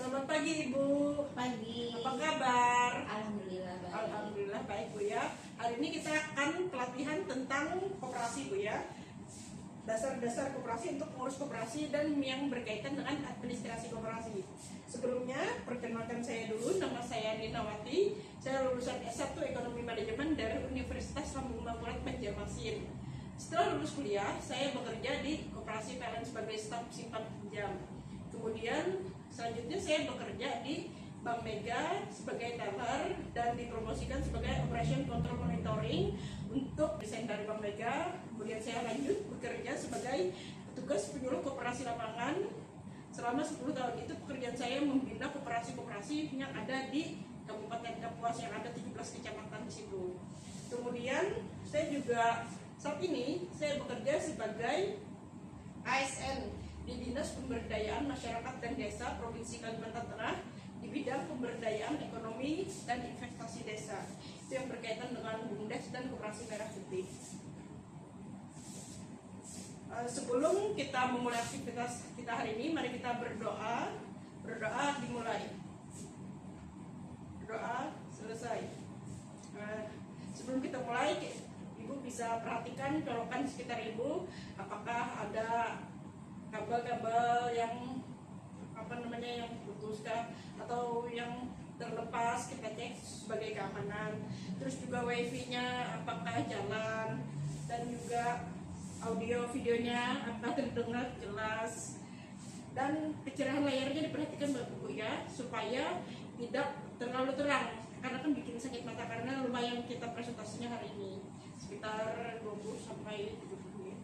Selamat pagi Ibu. Pagi. Apa kabar? Alhamdulillah baik. Alhamdulillah baik Bu ya. Hari ini kita akan pelatihan tentang koperasi Bu ya. Dasar-dasar koperasi untuk mengurus koperasi dan yang berkaitan dengan administrasi koperasi. Sebelumnya perkenalkan saya dulu, nama saya Ninawati. Saya lulusan S1 Ekonomi Manajemen dari Universitas Lambung Mangkurat Banjarmasin. Setelah lulus kuliah, saya bekerja di Koperasi PLN sebagai staf simpan pinjam. Kemudian selanjutnya saya bekerja di Bank Mega sebagai teller dan dipromosikan sebagai Operation Control Monitoring untuk desain dari Bank Mega. Kemudian saya lanjut bekerja sebagai petugas penyuluh koperasi lapangan. Selama 10 tahun itu pekerjaan saya membina koperasi-koperasi yang ada di Kabupaten Kapuas yang ada 17 kecamatan di situ. Kemudian saya juga saat ini saya bekerja sebagai ASN di Dinas Pemberdayaan Masyarakat dan Desa Provinsi Kalimantan Tengah di bidang pemberdayaan ekonomi dan investasi desa. Itu yang berkaitan dengan BUMDes dan Koperasi Merah Putih. Sebelum kita memulai aktivitas kita hari ini, mari kita berdoa. Berdoa dimulai. Doa selesai. Sebelum kita mulai, Ibu bisa perhatikan colokan di sekitar Ibu, apakah ada kabel-kabel yang yang putuskah atau yang terlepas, kita cek sebagai keamanan. Terus juga wifi-nya apakah jalan, dan juga audio videonya apakah terdengar jelas, dan kecerahan layarnya diperhatikan Bu ya, supaya tidak terlalu terang karena kan bikin sakit mata, karena lumayan kita presentasinya hari ini sekitar 20 sampai 30 menit.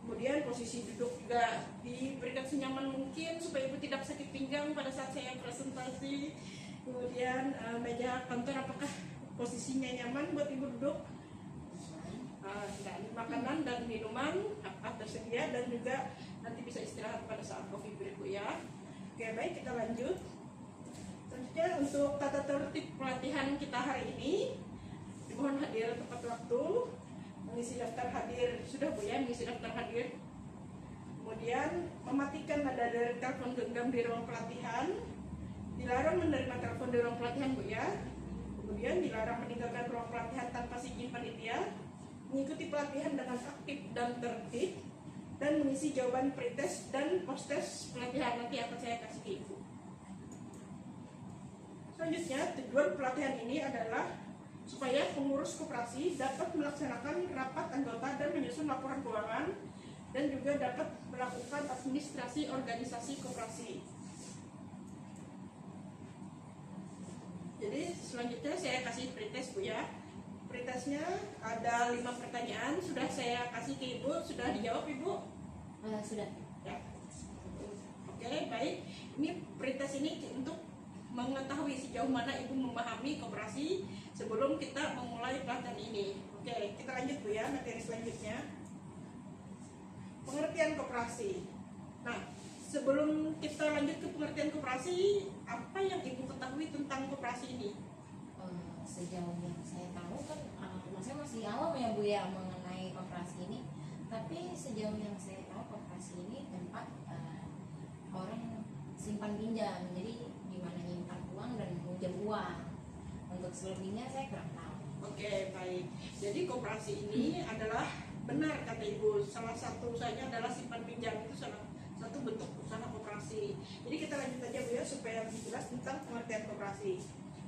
Kemudian posisi duduk juga diberikan senyaman mungkin supaya Ibu tidak sakit pinggang pada saat saya presentasi. Kemudian meja kantor apakah posisinya nyaman buat Ibu duduk? Dan makanan dan minuman apakah tersedia, dan juga nanti bisa istirahat pada saat coffee break Bu ya. Oke baik, kita lanjut. Selanjutnya untuk tata tertib pelatihan kita hari ini, dimohon hadir tepat waktu, mengisi daftar hadir. Sudah Bu ya, mengisi daftar hadir. Kemudian mematikan nada dari telepon genggam di ruang pelatihan. Dilarang menerima telepon di ruang pelatihan Bu ya. Kemudian dilarang meninggalkan ruang pelatihan tanpa izin panitia. Mengikuti pelatihan dengan aktif dan tertib, dan mengisi jawaban pretest dan post-test pelatihan nanti akan saya kasih ke Ibu. Selanjutnya, tujuan pelatihan ini adalah supaya pengurus koperasi dapat melaksanakan rapat anggota dan menyusun laporan keuangan, dan juga dapat melakukan administrasi organisasi koperasi. Jadi selanjutnya saya kasih pretest Bu ya. Pretestnya ada 5 pertanyaan, sudah saya kasih ke Ibu, sudah dijawab Ibu? Sudah. Ya. Oke baik, ini pretest ini untuk mengetahui sejauh mana Ibu memahami koperasi sebelum kita memulai pelatihan ini. Oke, kita lanjut Bu ya, materi selanjutnya. Pengertian koperasi. Nah, sebelum kita lanjut ke pengertian koperasi, apa yang Ibu ketahui tentang koperasi ini? Sejauh yang saya tahu kan, saya masih awam ya Bu ya mengenai koperasi ini. Tapi sejauh yang saya tahu koperasi ini tempat orang simpan pinjam. Jadi di mana nyimpan uang dan pinjam uang. Untuk selebihnya saya kurang tahu. Oke baik. Jadi koperasi ini adalah, benar kata Ibu, salah satu usahanya adalah simpan pinjam, itu salah satu bentuk usaha koperasi. Jadi kita lanjut aja Bu ya supaya lebih jelas tentang pengertian koperasi.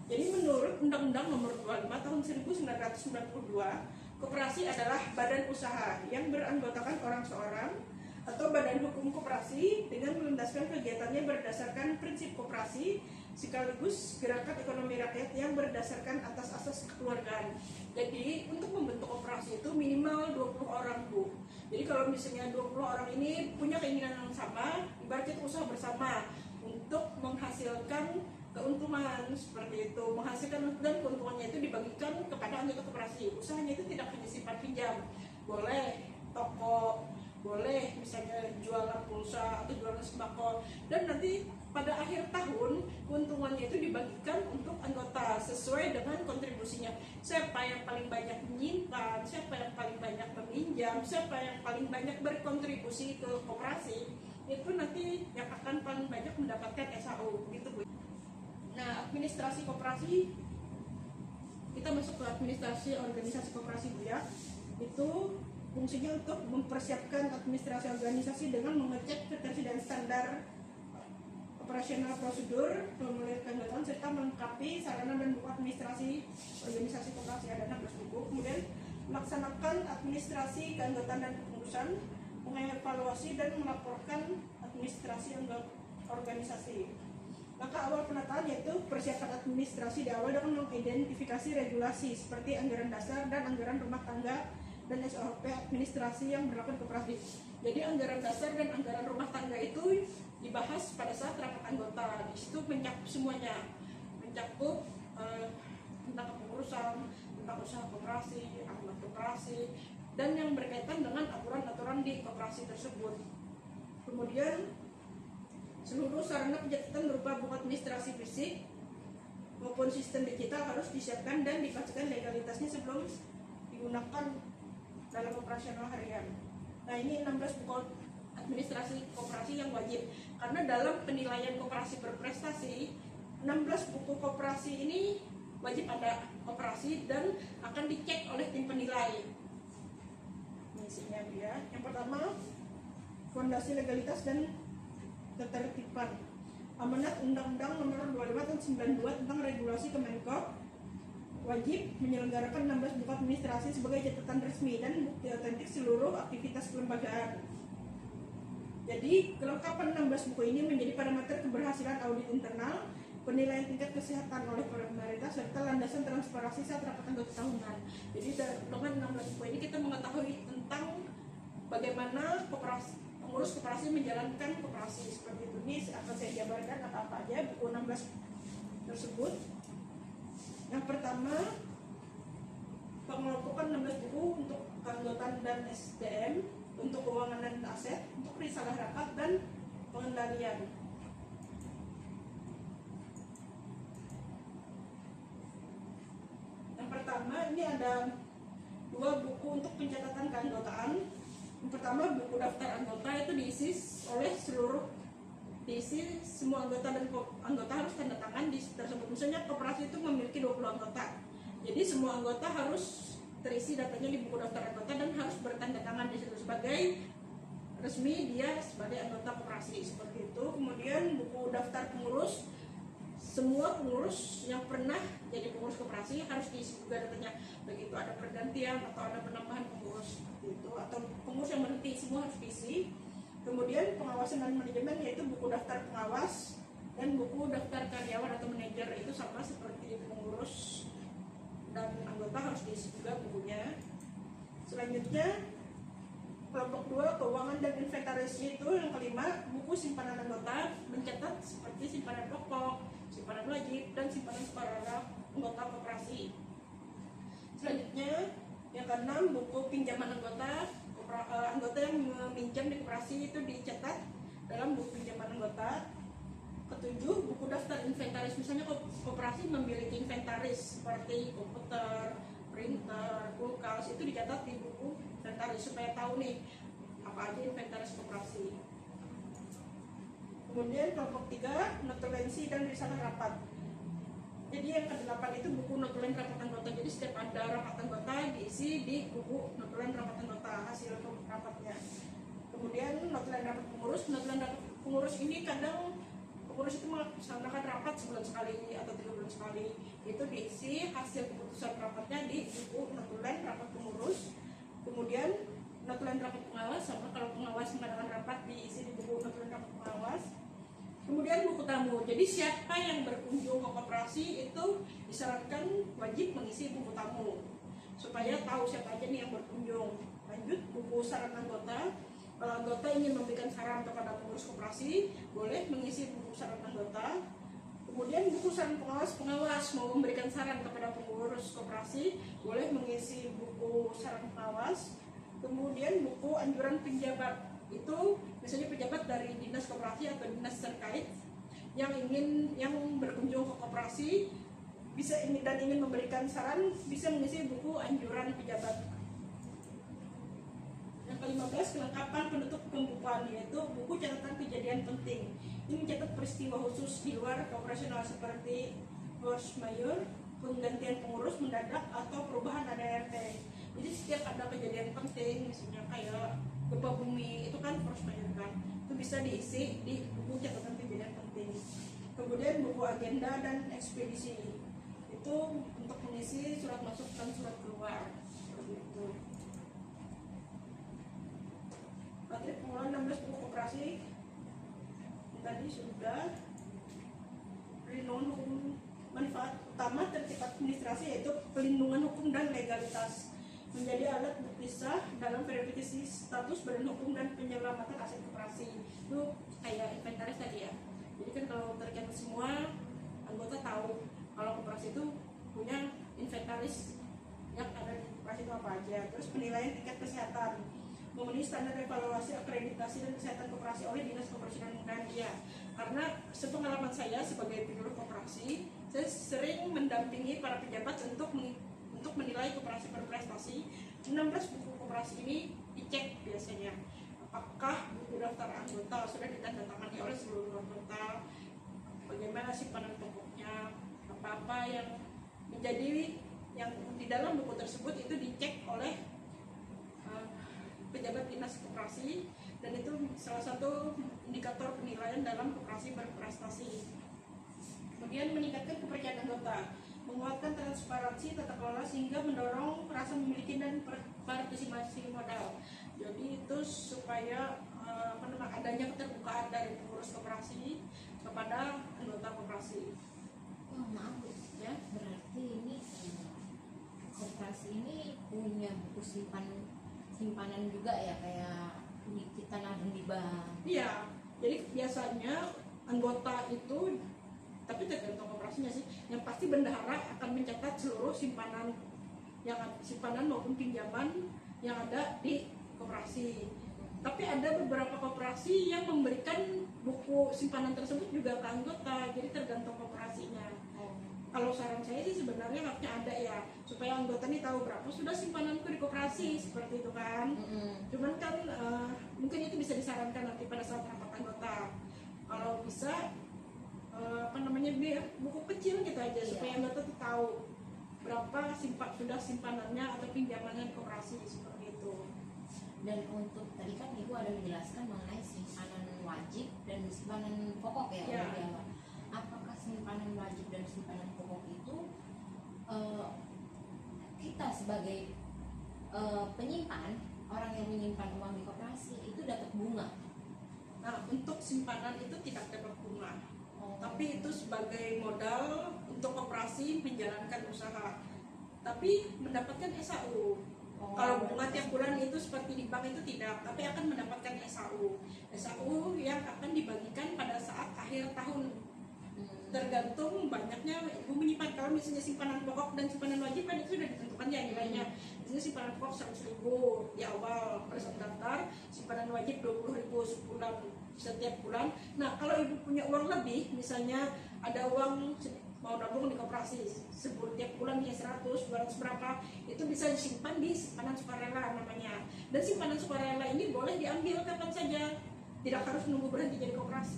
Jadi menurut Undang-Undang Nomor 25 Tahun 1992, koperasi adalah badan usaha yang beranggotakan orang seorang atau badan hukum koperasi dengan melandaskan kegiatannya berdasarkan prinsip koperasi sekaligus gerakan ekonomi rakyat yang berdasarkan atas asas kekeluargaan. Jadi untuk membentuk koperasi itu minimal 20 orang Bu. Jadi kalau misalnya 20 orang ini punya keinginan yang sama, ibaratnya usaha bersama untuk menghasilkan keuntungan seperti itu, menghasilkan, dan keuntungannya itu dibagikan kepada anggota koperasi. Usahanya itu tidak hanya simpan pinjam, boleh toko, boleh misalnya jualan pulsa atau jualan sembako, dan nanti pada akhir tahun keuntungannya itu dibagikan untuk anggota sesuai dengan kontribusinya. Siapa yang paling banyak menyimpan, siapa yang paling banyak meminjam, siapa yang paling banyak berkontribusi ke koperasi, itu nanti yang akan paling banyak mendapatkan SAO gitu Bu. administrasi koperasi, kita masuk ke administrasi organisasi koperasi Bu ya. Itu fungsinya untuk mempersiapkan administrasi organisasi dengan mengecek ketersediaan standar operasional prosedur, formulir keanggotaan, serta melengkapi sarana dan buku administrasi organisasi koperasi. Ada 16 buku. Kemudian melaksanakan administrasi keanggotaan dan kepengurusan, mengevaluasi dan melaporkan administrasi organisasi. Langkah awal penataan yaitu persiapan administrasi di awal dengan mengidentifikasi regulasi seperti anggaran dasar dan anggaran rumah tangga dan SOP administrasi yang berlaku di koperasi. Jadi anggaran dasar dan anggaran rumah tangga itu dibahas pada saat rapat anggota. Di situ mencakup semuanya, mencakup tentang kepengurusan, tentang usaha koperasi, anggota koperasi, dan yang berkaitan dengan aturan-aturan di koperasi tersebut. Kemudian seluruh sarana pencatatan berupa buku administrasi fisik maupun sistem digital harus disiapkan dan dipastikan legalitasnya sebelum digunakan dalam operasional harian. Nah, ini 16 buku administrasi koperasi yang wajib, karena dalam penilaian koperasi berprestasi 16 buku koperasi ini wajib ada koperasi dan akan dicek oleh tim penilai. Isinya dia, yang pertama fondasi legalitas dan ketertiban. Amanat Undang-Undang Nomor 25 Tahun 92 tentang Regulasi Kemenkop wajib menyelenggarakan 16 buku administrasi sebagai catatan resmi dan bukti otentik seluruh aktivitas kelembagaan. Jadi, kelengkapan 16 buku ini menjadi parameter keberhasilan audit internal, penilaian tingkat kesehatan oleh pemerintah, serta landasan transparansi saat rapat anggota tahunan. Jadi, dengan 16 buku ini kita mengetahui tentang bagaimana pengurus koperasi menjalankan koperasi seperti itu. Ini akan saya jabarkan apa aja buku 16 tersebut. Yang pertama, pengelompokan 16 buku untuk keanggotaan dan SDM, untuk keuangan dan aset, untuk risalah rapat dan pengendalian. Yang pertama, ini ada 2 buku untuk pencatatan keanggotaan. Yang pertama, buku daftar anggota, itu diisi semua anggota, dan anggota harus tanda tangan di tersebut. Misalnya koperasi itu memiliki 20 anggota, jadi semua anggota harus terisi datanya di buku daftar anggota dan harus bertanda tangan di situ sebagai resmi dia sebagai anggota koperasi, seperti itu. Kemudian buku daftar pengurus, semua pengurus yang pernah jadi pengurus koperasi harus diisi juga datanya, begitu ada pergantian atau ada penambahan pengurus itu, atau pengurus yang berhenti, semua harus diisi. Kemudian pengawasan dan manajemen, yaitu buku daftar pengawas dan buku daftar karyawan atau manajer, itu sama seperti pengurus dan anggota harus diisi juga bukunya. Selanjutnya kelompok 2, keuangan dan inventaris, itu yang kelima, buku simpanan anggota mencatat seperti simpanan pokok, simpanan wajib, dan simpanan sukarela anggota koperasi. Selanjutnya yang keenam, buku pinjaman anggota. Anggota yang meminjam di koperasi itu dicatat dalam buku pinjaman anggota. Ketujuh, buku daftar inventaris. Misalnya koperasi memiliki inventaris seperti komputer, printer, kulkas, itu dicatat di buku inventaris supaya tahu nih apa aja inventaris koperasi. Kemudian kelompok 3, notulensi dan risalah rapat. Jadi yang ke-8 itu buku notulen rapat anggota. Jadi setiap ada rapat anggota diisi di buku notulen rapat anggota hasil rapatnya. Kemudian notulen rapat pengurus. Notulen rapat pengurus ini kadang pengurus itu melaksanakan rapat sebulan sekali atau 3 bulan sekali. Itu diisi hasil keputusan rapatnya di buku notulen rapat pengurus. Kemudian notulen rapat pengawas, sama kalau pengawas mengadakan rapat diisi di buku notulen rapat pengawas. Kemudian buku tamu. Jadi siapa yang berkunjung ke koperasi itu disarankan wajib mengisi buku tamu supaya tahu siapa aja nih yang berkunjung. Lanjut, buku saran anggota. Kalau anggota ingin memberikan saran kepada pengurus koperasi, boleh mengisi buku saran anggota. Kemudian buku saran pengawas mau memberikan saran kepada pengurus koperasi, boleh mengisi buku saran pengawas. Kemudian buku anjuran penjabat, itu misalnya pejabat dari dinas koperasi atau dinas terkait yang berkunjung ke koperasi ingin memberikan saran, bisa mengisi buku anjuran pejabat. Yang ke-15, kelengkapan penutup pembukuan, yaitu buku catatan kejadian penting. Ini mencatat peristiwa khusus di luar operasional seperti force majeure, penggantian pengurus mendadak, atau perubahan ADRT. Jadi setiap ada kejadian penting, misalnya kayak gempa bumi, itu kan force majeure kan, itu bisa diisi di buku catatan kejadian penting. Kemudian buku agenda dan ekspedisi, itu untuk mengisi surat masuk dan surat keluar, seperti itu. Materi pengelolaan 16 buku koperasi tadi sudah. Perlindungan hukum manfaat utama tertib administrasi, yaitu pelindungan hukum dan legalitas, menjadi alat berpisah dalam verifikasi status badan hukum dan penyelamatan aset koperasi. Itu kayak inventaris tadi ya. Jadi kan kalau terkait semua anggota tahu kalau koperasi itu punya inventaris yang ada di koperasi itu apa aja. Terus penilaian tingkat kesehatan, memenuhi standar evaluasi akreditasi dan kesehatan koperasi oleh Dinas Koperasi dan Muhammadiyah. Karena sepengalaman saya sebagai penyuluh koperasi, saya sering mendampingi para pejabat untuk menilai koperasi berprestasi. 16 buku koperasi ini dicek biasanya apakah buku daftar anggota sudah ditandatangani oleh seluruh anggota, bagaimana simpanan pokoknya, apa-apa yang menjadi yang di dalam buku tersebut itu dicek oleh pejabat dinas koperasi, dan itu salah satu indikator penilaian dalam koperasi berprestasi. Kemudian meningkatkan kepercayaan anggota, menguatkan transparansi tata kelola sehingga mendorong rasa memiliki dan partisipasi modal. Jadi itu supaya adanya keterbukaan dari pengurus koperasi kepada anggota koperasi. Oh, maaf Bu, Ya, berarti ini koperasi ini punya buku simpanan juga ya, kayak kita nabung di bank. iya. Jadi biasanya anggota itu, tapi tergantung koperasinya sih, yang pasti bendahara akan mencatat seluruh simpanan maupun pinjaman yang ada di koperasi. Tapi ada beberapa koperasi yang memberikan buku simpanan tersebut juga ke anggota, jadi tergantung koperasinya. Kalau saran saya sih sebenarnya harusnya ada ya, supaya anggota nih tahu berapa sudah simpananku di koperasi, seperti itu kan. Cuman kan mungkin itu bisa disarankan nanti pada saat rapat anggota. Kalau bisa biar buku kecil gitu aja, supaya anggota tuh tahu berapa sudah simpanannya atau pinjamannya di koperasi, seperti itu. Dan untuk tadi kan Ibu ada menjelaskan mengenai simpanan wajib dan simpanan pokok ya, Ya. di awal. Apakah simpanan wajib dan simpanan pokok itu kita sebagai penyimpan, orang yang menyimpan uang di koperasi itu dapat bunga? Nah, untuk simpanan itu tidak dapat bunga, tapi itu sebagai modal untuk koperasi menjalankan usaha, tapi mendapatkan SAU. Kalau bunga tiap bulan itu seperti di bank itu tidak, tapi akan mendapatkan SAU yang akan dibagikan pada saat akhir tahun. Tergantung banyaknya ibu menyimpan. Kalau misalnya simpanan pokok dan simpanan wajib kan itu sudah ditentukan ya nilainya. Misalnya simpanan pokok 100.000 di awal pada saat daftar, simpanan wajib 20.000 sebulan setiap bulan. Nah, kalau ibu punya uang lebih, misalnya ada uang mau nabung di koperasi tiap bulan ya 100, 200 berapa, itu bisa disimpan di simpanan sukarela namanya. Dan simpanan sukarela ini boleh diambil kapan saja, tidak harus menunggu berhenti jadi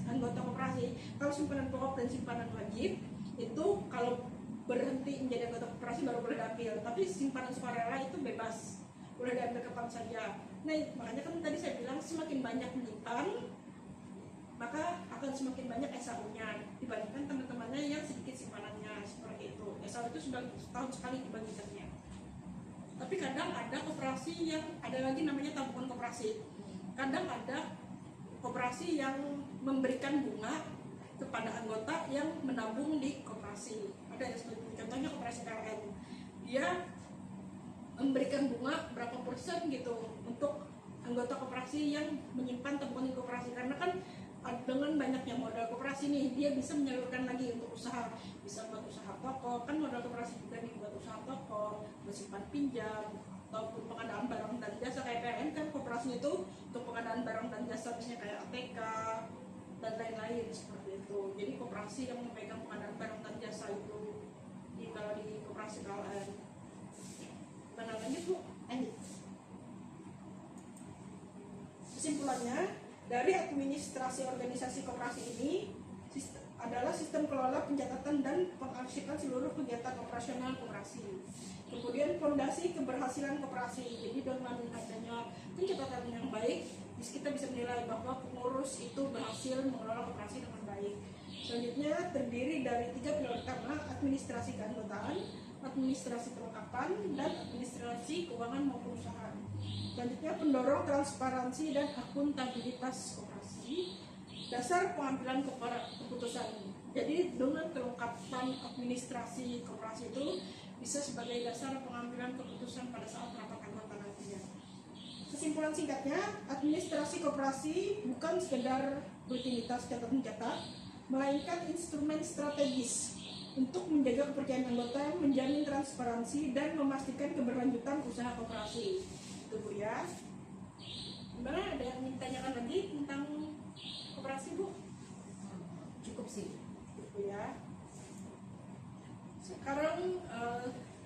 anggota koperasi. Kalau simpanan pokok dan simpanan wajib itu kalau berhenti menjadi anggota koperasi baru boleh diambil, tapi simpanan sukarela itu bebas, boleh diambil kapan saja. Nah, makanya kan tadi saya bilang semakin banyak menyimpan, maka akan semakin banyak SAU-nya dibandingkan teman-temannya yang sedikit simpanannya, seperti itu. SAU itu sudah setahun sekali dibagikannya. Tapi kadang ada koperasi yang ada lagi namanya tabungan koperasi. Kadang ada koperasi yang memberikan bunga kepada anggota yang menabung di koperasi. Ada yang seperti contohnya koperasi KLN. Dia memberikan bunga berapa persen gitu untuk anggota koperasi yang menyimpan tabungan di koperasi, karena kan dengan banyaknya modal koperasi nih, dia bisa menyalurkan lagi untuk usaha, bisa buat usaha toko, kan modal koperasi juga nih buat usaha toko, bersimpan pinjam, ataupun pengadaan barang dan jasa. Kayak PLN kan koperasinya itu untuk pengadaan barang dan jasa, misalnya kayak ATK dan lain-lain seperti itu. Jadi koperasi yang memegang pengadaan barang dan jasa itu kalau di koperasi KLN. Mana lanjut Bu? Kesimpulannya, dari administrasi organisasi koperasi ini, adalah sistem kelola pencatatan dan pengarsipan seluruh kegiatan operasional koperasi. Kemudian fondasi keberhasilan koperasi. Jadi dengan adanya pencatatan yang baik, kita bisa menilai bahwa pengurus itu berhasil mengelola koperasi dengan baik. Selanjutnya terdiri dari 3 pilar utama: administrasi keanggotaan, administrasi kelengkapan, dan administrasi keuangan maupun usaha. Selanjutnya pendorong transparansi dan akuntabilitas koperasi. Dasar pengambilan keputusan. Jadi dengan kelengkapan administrasi koperasi itu bisa sebagai dasar pengambilan keputusan pada saat rapat anggota nantinya. Kesimpulan singkatnya, administrasi koperasi bukan sekedar rutinitas catat mencatat, melainkan instrumen strategis untuk menjaga kepercayaan anggota, menjamin transparansi, dan memastikan keberlanjutan usaha koperasi. Itu Bu ya. Gimana, ada yang ingin tanyakan lagi tentang koperasi Bu? Cukup sih. Gitu ya. Sekarang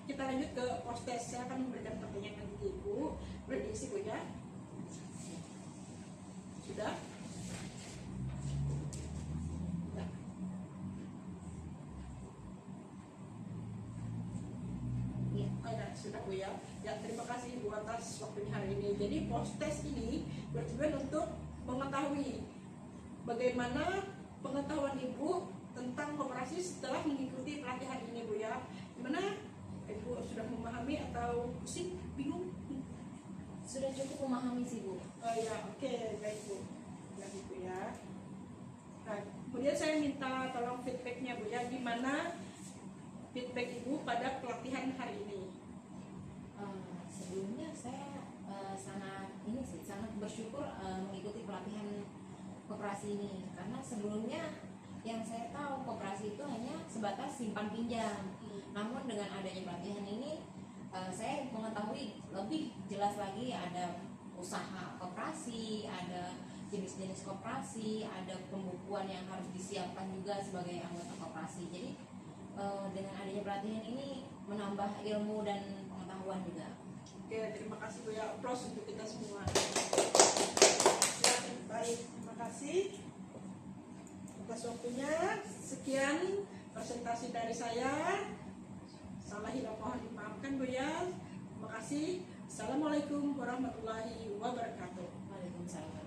kita lanjut ke post-test. Saya akan memberikan pertanyaan lagi ke Ibu. Berdisi Bu ya. Sudah? Ya. Iya. Oh, ya, sudah Bu ya. Ya, terima kasih Ibu atas waktunya hari ini. Jadi post-test ini bertujuan untuk mengetahui bagaimana pengetahuan Ibu tentang koperasi setelah mengikuti pelatihan ini Bu ya. Gimana? Ibu sudah memahami atau pusing, bingung? Sudah cukup memahami sih Bu. Oh ya, oke, baik Bu. Baik Bu ya. Nah, kemudian saya minta tolong feedbacknya Bu ya. Gimana feedback Ibu pada pelatihan hari ini? Sebelumnya saya sangat bersyukur mengikuti pelatihan koperasi ini, karena sebelumnya yang saya tahu koperasi itu hanya sebatas simpan pinjam. Namun dengan adanya pelatihan ini saya mengetahui lebih jelas lagi ada usaha koperasi, ada jenis-jenis koperasi, ada pembukuan yang harus disiapkan juga sebagai anggota koperasi. Jadi dengan adanya pelatihan ini menambah ilmu dan pengetahuan juga. Oke, terima kasih Bu ya. Aplaus untuk kita semua. Ya, baik, terima kasih atas waktunya. Sekian presentasi dari saya. Salah hilaf mohon dimaafkan Bu ya. Terima kasih. Assalamualaikum warahmatullahi wabarakatuh. Waalaikumsalam.